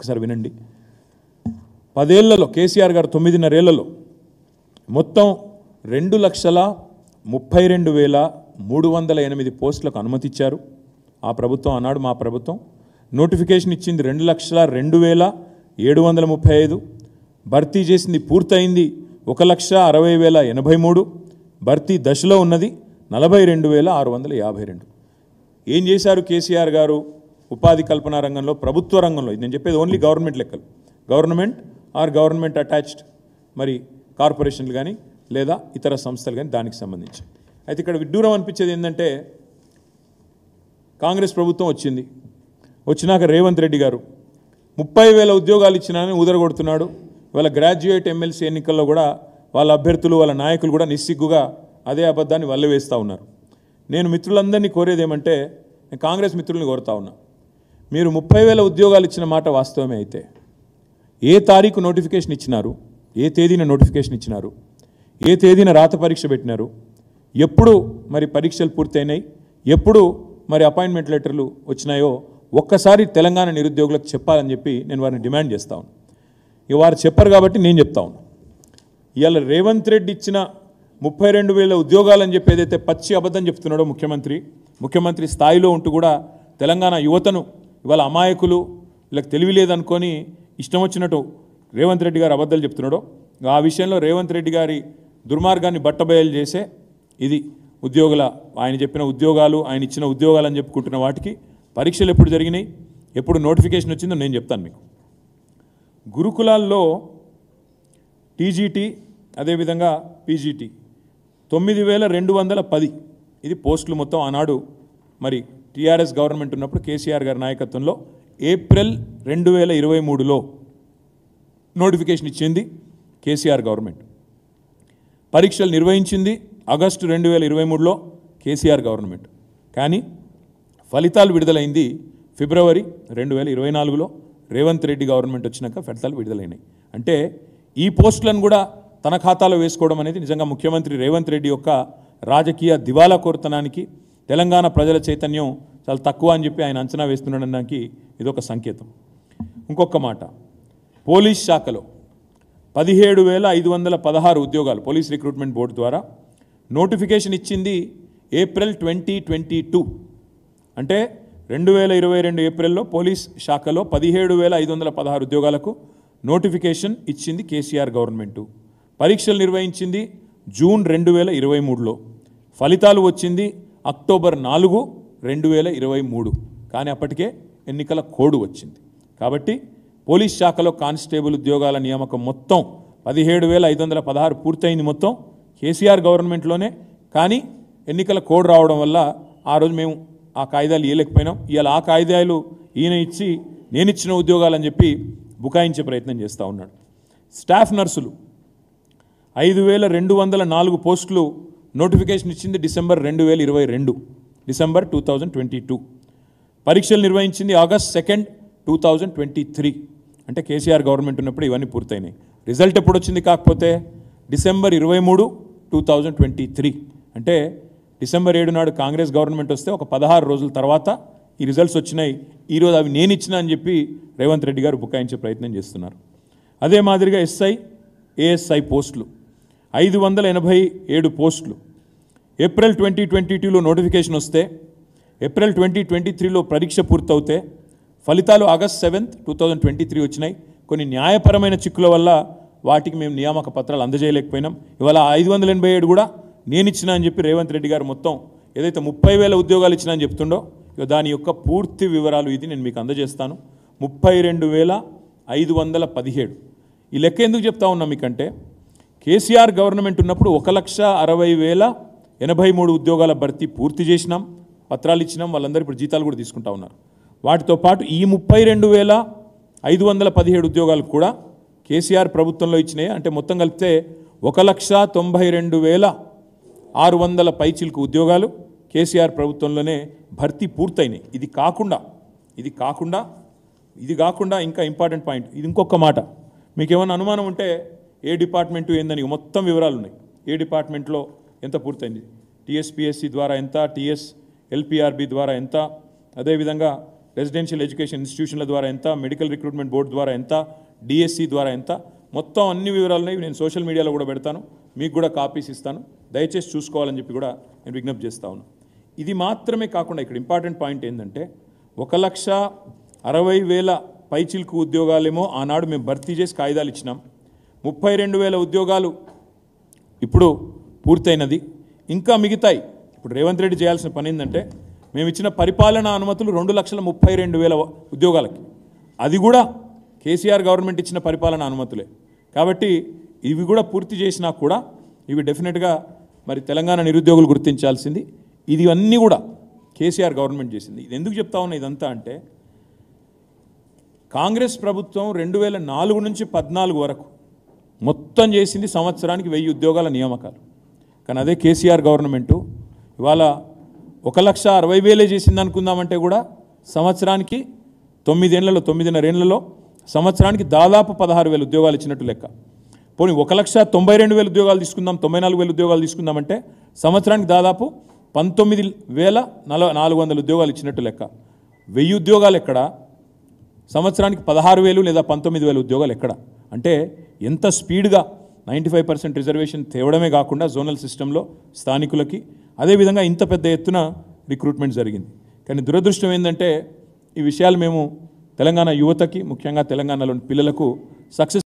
ఒకసారి వినండి. 10 ఏళ్లలో కేసీఆర్ గారు 9.5 ఏళ్లలో మొత్తం 2,32,308 పోస్టులకు అనుమతి ఇచ్చారు. ఆ ప్రభుత్వం అన్నాడు మా ప్రభుత్వం. నోటిఫికేషన్ ఇచ్చింది 2,02,735. భర్తీ చేసింది పూర్తయింది 1,60,083. భర్తీ దశలో ఉన్నది 42,652. ఏం చేశారు కేసీఆర్ గారు ఉపాధి కల్పన రంగంలో, ప్రభుత్వ రంగంలో? ఇది నేను చెప్పేది ఓన్లీ గవర్నమెంట్ లెక్కలు, గవర్నమెంట్ ఆర్ గవర్నమెంట్ అటాచ్డ్ మరి కార్పొరేషన్లు కానీ లేదా ఇతర సంస్థలు కానీ దానికి సంబంధించి. అయితే ఇక్కడ విడ్డూరం అనిపించేది ఏంటంటే, కాంగ్రెస్ ప్రభుత్వం వచ్చినాక రేవంత్ రెడ్డి గారు 30,000 ఉద్యోగాలు ఇచ్చినానని ఊదరగొడుతున్నాడు. ఇవాళ గ్రాడ్యుయేట్ ఎమ్మెల్సీ ఎన్నికల్లో కూడా వాళ్ళ అభ్యర్థులు వాళ్ళ నాయకులు కూడా నిస్సిగ్గుగా అదే అబద్ధాన్ని వల్లవేస్తూ ఉన్నారు. నేను మిత్రులందరినీ కోరేది ఏమంటే, నేను కాంగ్రెస్ మిత్రుల్ని కోరుతా ఉన్నా, మీరు 30,000 ఉద్యోగాలు ఇచ్చిన మాట వాస్తవమే అయితే ఏ తారీఖు నోటిఫికేషన్ ఇచ్చినారు, ఏ తేదీన నోటిఫికేషన్ ఇచ్చినారు, ఏ తేదీన రాత పరీక్ష పెట్టినారు, ఎప్పుడు మరి పరీక్షలు పూర్తయినాయి, ఎప్పుడు మరి అపాయింట్మెంట్ లెటర్లు వచ్చినాయో ఒక్కసారి తెలంగాణ నిరుద్యోగులకు చెప్పాలని చెప్పి నేను వారిని డిమాండ్ చేస్తా ఉన్నాను. ఇక వారు చెప్పరు కాబట్టి నేను చెప్తా ఉన్నాను. ఇవాళ రేవంత్ రెడ్డి ఇచ్చిన 32,000 ఉద్యోగాలని చెప్పి ఏదైతే పచ్చి అబద్ధం చెప్తున్నాడో ముఖ్యమంత్రి స్థాయిలో ఉంటూ కూడా తెలంగాణ యువతను ఇవాళ అమాయకులు, వీళ్ళకి తెలివి లేదనుకొని ఇష్టం వచ్చినట్టు రేవంత్ రెడ్డి గారు అబద్ధాలు చెప్తున్నాడో, ఆ విషయంలో రేవంత్ రెడ్డి గారి దుర్మార్గాన్ని బట్టబయలు చేసే ఇది ఆయన చెప్పిన ఉద్యోగాలు, ఆయన ఇచ్చిన ఉద్యోగాలు అని చెప్పుకుంటున్న వాటికి పరీక్షలు ఎప్పుడు జరిగినాయి, ఎప్పుడు నోటిఫికేషన్ వచ్చిందో నేను చెప్తాను మీకు. గురుకులాల్లో టీజీటీ అదేవిధంగా పీజీటీ 9,210 ఇది పోస్టులు మొత్తం. ఆనాడు మరి టీఆర్ఎస్ గవర్నమెంట్ ఉన్నప్పుడు కేసీఆర్ గారి నాయకత్వంలో ఏప్రిల్ 2023లో నోటిఫికేషన్ ఇచ్చింది కేసీఆర్ గవర్నమెంట్. పరీక్షలు నిర్వహించింది ఆగస్టు 2023లో కేసీఆర్ గవర్నమెంట్. కానీ ఫలితాలు విడుదలైంది ఫిబ్రవరి 2024లో రేవంత్ రెడ్డి గవర్నమెంట్ వచ్చినాక ఫలితాలు విడుదలైనాయి. అంటే ఈ పోస్టులను కూడా తన ఖాతాలో వేసుకోవడం అనేది నిజంగా ముఖ్యమంత్రి రేవంత్ రెడ్డి యొక్క రాజకీయ దివాలా కోరుతనానికి, తెలంగాణ ప్రజల చైతన్యం చాలా తక్కువ అని చెప్పి ఆయన అంచనా వేస్తున్నాడనడానికి ఇదొక సంకేతం. ఇంకొక మాట, పోలీస్ శాఖలో 17,516 ఉద్యోగాలు పోలీస్ రిక్రూట్మెంట్ బోర్డు ద్వారా నోటిఫికేషన్ ఇచ్చింది ఏప్రిల్ 2022. అంటే 2022 ఏప్రిల్లో పోలీస్ శాఖలో 17,516 ఉద్యోగాలకు నోటిఫికేషన్ ఇచ్చింది కేసీఆర్ గవర్నమెంటు. పరీక్షలు నిర్వహించింది జూన్ 2023లో, ఫలితాలు వచ్చింది అక్టోబర్ 4, 2023. కానీ అప్పటికే ఎన్నికల కోడ్ వచ్చింది. కాబట్టి పోలీస్ శాఖలో కానిస్టేబుల్ ఉద్యోగాల నియామకం మొత్తం 17,516 పూర్తయింది మొత్తం కేసీఆర్ గవర్నమెంట్లోనే. కానీ ఎన్నికల కోడ్ రావడం వల్ల ఆ రోజు మేము ఆ కాయిదాలు ఇవ్వలేకపోయినాం. ఇవాళ ఆ కాయిదాలు ఈయన ఇచ్చి నేనిచ్చిన ఉద్యోగాలని చెప్పి బుకాయించే ప్రయత్నం చేస్తూ ఉన్నాడు. స్టాఫ్ నర్సులు 5,204 పోస్టులు నోటిఫికేషన్ ఇచ్చింది డిసెంబర్ 2022. పరీక్షలు నిర్వహించింది ఆగస్ట్ 2, 2023. అంటే కేసీఆర్ గవర్నమెంట్ ఉన్నప్పుడు ఇవన్నీ పూర్తయినాయి. రిజల్ట్ ఎప్పుడు వచ్చింది కాకపోతే డిసెంబర్ 23, 2023. అంటే డిసెంబర్ 7 నాడు కాంగ్రెస్ గవర్నమెంట్ వస్తే ఒక 16 రోజుల తర్వాత ఈ రిజల్ట్స్ వచ్చినాయి. ఈరోజు అవి నేను ఇచ్చిన అని చెప్పి రేవంత్ రెడ్డి గారు బుకాయించే ప్రయత్నం చేస్తున్నారు. అదే మాదిరిగా ఎస్ఐ, ఏఎస్ఐ పోస్టులు 587 పోస్టులు ఏప్రిల్ 2022లో నోటిఫికేషన్ వస్తే ఏప్రిల్ 2023లో పరీక్ష పూర్తవుతే ఫలితాలు ఆగస్ట్ 7, 2023 వచ్చినాయి. కొన్ని న్యాయపరమైన చిక్కుల వల్ల వాటికి మేము నియామక పత్రాలు అందజేయలేకపోయినాం. ఇవాళ 587 కూడా నేను ఇచ్చిన అని చెప్పి రేవంత్ రెడ్డి గారు మొత్తం ఏదైతే 30,000 ఉద్యోగాలు ఇచ్చినా అని చెప్తుండో దాని యొక్క పూర్తి వివరాలు ఇది నేను మీకు అందజేస్తాను. 32,517. ఈ లెక్క ఎందుకు చెప్తా ఉన్నా మీకంటే, కేసీఆర్ గవర్నమెంట్ ఉన్నప్పుడు 1,60,083 ఉద్యోగాల భర్తీ పూర్తి చేసినాం, పత్రాలు ఇచ్చినాం, వాళ్ళందరూ ఇప్పుడు జీతాలు కూడా తీసుకుంటా ఉన్నారు. వాటితో పాటు ఈ 32,517 ఉద్యోగాలు కూడా కేసీఆర్ ప్రభుత్వంలో ఇచ్చినాయి. అంటే మొత్తం కలిపితే 1,92,600 పైచిలకు ఉద్యోగాలు కేసీఆర్ ప్రభుత్వంలోనే భర్తీ పూర్తయినాయి. ఇది కాకుండా ఇంకా ఇంపార్టెంట్ పాయింట్, ఇది ఇంకొక మాట. మీకు ఏమైనా అనుమానం ఉంటే ఏ డిపార్ట్మెంటు ఏందని మొత్తం వివరాలు ఉన్నాయి. ఏ డిపార్ట్మెంట్లో ఎంత పూర్తయింది, టీఎస్పీఎస్సీ ద్వారా ఎంత, టీఎస్ ఎల్పిఆర్బి ద్వారా ఎంత, అదేవిధంగా రెసిడెన్షియల్ ఎడ్యుకేషన్ ఇన్స్టిట్యూషన్ల ద్వారా ఎంత, మెడికల్ రిక్రూట్మెంట్ బోర్డు ద్వారా ఎంత, డిఎస్సి ద్వారా ఎంత, మొత్తం అన్ని వివరాలని నేను సోషల్ మీడియాలో కూడా పెడతాను, మీకు కూడా కాపీస్ ఇస్తాను, దయచేసి చూసుకోవాలని చెప్పి కూడా నేను విజ్ఞప్తి చేస్తా ఉన్నాను. ఇది మాత్రమే కాకుండా ఇక్కడ ఇంపార్టెంట్ పాయింట్ ఏంటంటే 1,60,000 పైచిల్కు ఉద్యోగాలేమో ఆనాడు మేము భర్తీ చేసి కాయిదాలు ఇచ్చినాం. 32,000 ఉద్యోగాలు ఇప్పుడు పూర్తయినది, ఇంకా మిగతాయి. ఇప్పుడు రేవంత్ రెడ్డి చేయాల్సిన పని ఏంటంటే మేము ఇచ్చిన పరిపాలనా అనుమతులు 2,32,000 ఉద్యోగాలకి, అది కూడా కేసీఆర్ గవర్నమెంట్ ఇచ్చిన పరిపాలనా అనుమతులే. కాబట్టి ఇవి కూడా పూర్తి చేసినా కూడా ఇవి డెఫినెట్గా మరి తెలంగాణ నిరుద్యోగులు గుర్తించాల్సింది. ఇది అన్నీ కూడా కేసీఆర్ గవర్నమెంట్ చేసింది. ఇది ఎందుకు చెప్తా ఉన్నా ఇదంతా అంటే కాంగ్రెస్ ప్రభుత్వం 2004 నుంచి 14 వరకు మొత్తం చేసింది సంవత్సరానికి 1000 ఉద్యోగాల నియామకాలు. కానీ అదే కేసీఆర్ గవర్నమెంటు ఇవాళ 1,60,000 చేసింది అనుకుందామంటే కూడా సంవత్సరానికి 9.5 ఏళ్లలో సంవత్సరానికి దాదాపు 16,000 ఉద్యోగాలు ఇచ్చినట్టు లెక్క. పోనీ 1,92,000 ఉద్యోగాలు తీసుకుందాం, 94,000 ఉద్యోగాలు తీసుకుందామంటే సంవత్సరానికి దాదాపు 19,400 ఉద్యోగాలు ఇచ్చినట్టు లెక్క. 1000 ఉద్యోగాలు ఎక్కడ, సంవత్సరానికి 16,000 లేదా 19,000 ఉద్యోగాలు ఎక్కడ? అంటే ఎంత స్పీడ్గా 95% రిజర్వేషన్ తేవడమే కాకుండా జోనల్ సిస్టంలో స్థానికులకి అదేవిధంగా ఇంత పెద్ద ఎత్తున రిక్రూట్మెంట్ జరిగింది. కానీ దురదృష్టం ఏంటంటే ఈ విషయాలు మేము తెలంగాణ యువతకి, ముఖ్యంగా తెలంగాణలోని పిల్లలకు సక్సెస్